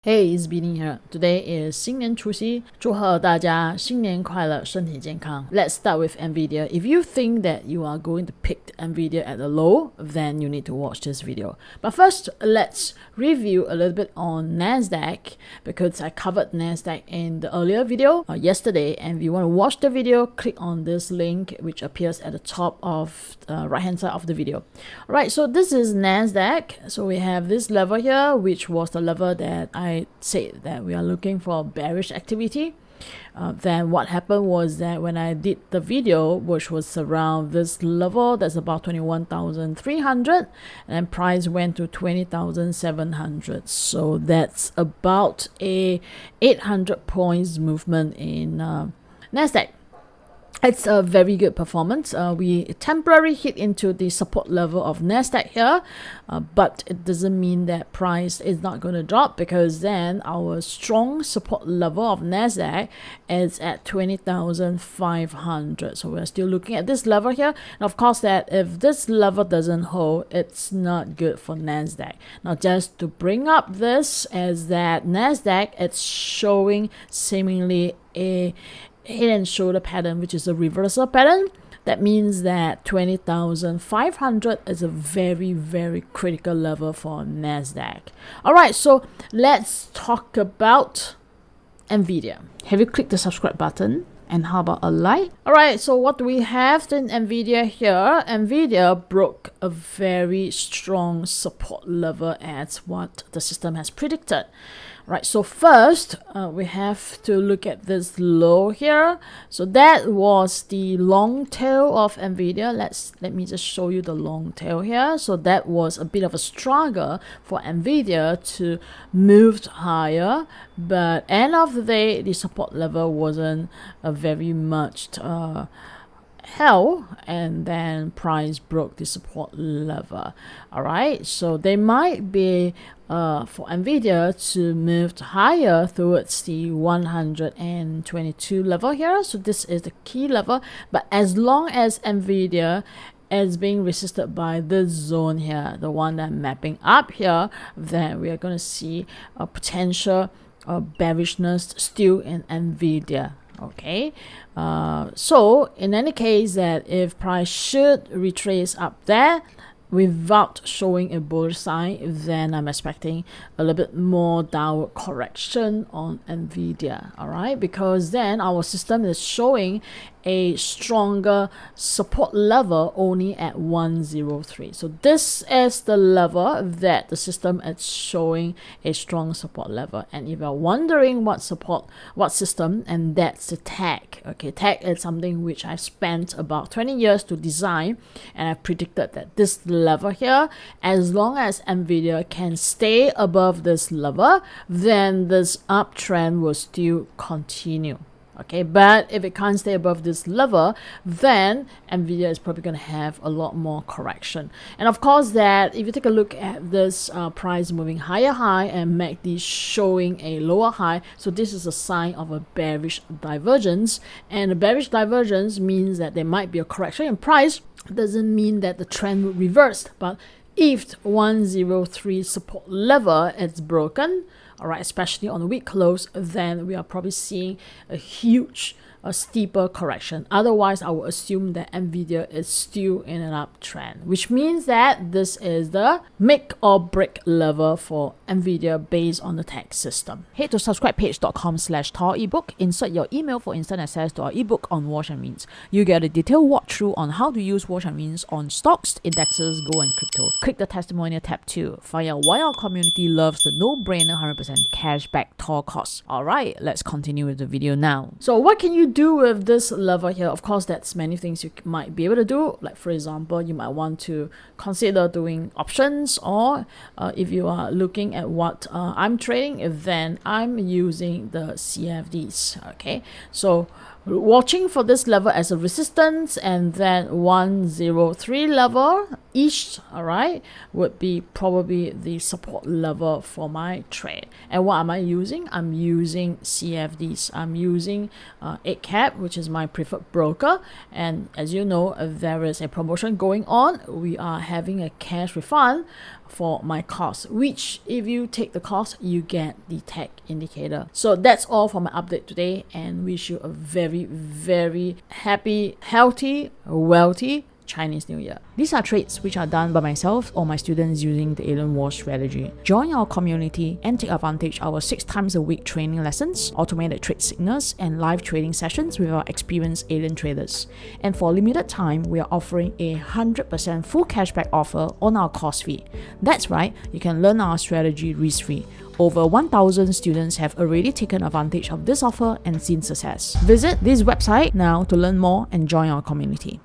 Hey, it's Binni here. Today is 新年除夕，祝贺大家新年快乐，身体健康。Let's start with Nvidia. If you think that you are going to pick Nvidia at the low, then you need to watch this video. But first, let's review a little bit on Nasdaq because I covered Nasdaq in the earlier video yesterday. And if you want to watch the video, click on this link which appears at the top of the right hand side of the video. Alright, so this is Nasdaq. So we have this level here, which was the level that I said that we are looking for bearish activity. Then what happened was that when I did the video, which was around this level, that's about 21,300, and price went to 20,700. So that's about a 800 points movement in Nasdaq. It's a very good performance. We temporarily hit into the support level of Nasdaq here, but it doesn't mean that price is not going to drop, because then our strong support level of Nasdaq is at 20,500. So we're still looking at this level here. And of course, that if this level doesn't hold, it's not good for Nasdaq. Now, just to bring up this, is that Nasdaq, it's showing seemingly a head and shoulder pattern, which is a reversal pattern. That means that 20,500 is a very, very critical level for Nasdaq. All right, so let's talk about Nvidia. Have you clicked the subscribe button? And how about a like? All right, so what do we have in Nvidia here? Nvidia broke a very strong support level as what the system has predicted. Right, so first we have to look at this low here. So that was the long tail of Nvidia. Let me just show you the long tail here. So that was a bit of a struggle for Nvidia to move higher, but end of the day, the support level wasn't very much held, and then price broke the support level. All right, so they might be for Nvidia to move higher towards the 122 level here. So this is the key level, but as long as Nvidia is being resisted by this zone here, the one that I'm mapping up here, then we are going to see a potential bearishness still in Nvidia. Okay, so in any case, that if price should retrace up there without showing a bullish sign, then I'm expecting a little bit more downward correction on Nvidia. All right, because then our system is showing a stronger support level only at 103. So this is the level that the system is showing a strong support level. And if you're wondering what system, and that's the tag. Okay, tag is something which I spent about 20 years to design, and I predicted that this level here, as long as Nvidia can stay above this level, then this uptrend will still continue. Okay, but if it can't stay above this level, then Nvidia is probably going to have a lot more correction. And of course, that if you take a look at this price moving higher high and MACD showing a lower high, so this is a sign of a bearish divergence. And a bearish divergence means that there might be a correction in price. Doesn't mean that the trend will reverse, but if 103 support level is broken, all right, especially on the week close, then we are probably seeing a steeper correction. Otherwise, I will assume that Nvidia is still in an uptrend, which means that this is the make or break level for Nvidia based on the tag system. Head to subscribepage.com/Tor ebook, insert your email for instant access to our ebook on wash and rinse. You get a detailed walkthrough on how to use wash and rinse on stocks, indexes, gold, and crypto. Click the testimonial tab too. Find out why our community loves the no-brainer 100% cashback Tor course. All right, let's continue with the video now. So what can you do with this level here? Of course, that's many things you might be able to do. Like, for example, you might want to consider doing options, or if you are looking at what I'm trading, then I'm using the CFDs. Okay, so watching for this level as a resistance, and then 103 level each, all right, would be probably the support level for my trade. And what am I using? I'm using CFDs. I'm using 8cap, which is my preferred broker. And as you know, there is a promotion going on. We are having a cash refund for my course, which if you take the course, you get the tech indicator. So that's all for my update today, and wish you a very, very happy, healthy, wealthy Chinese New Year. These are trades which are done by myself or my students using the Alien War strategy. Join our community and take advantage of our 6 times a week training lessons, automated trade signals, and live trading sessions with our experienced alien traders. And for a limited time, we are offering a 100% full cashback offer on our course fee. That's right, you can learn our strategy risk-free. Over 1,000 students have already taken advantage of this offer and seen success. Visit this website now to learn more and join our community.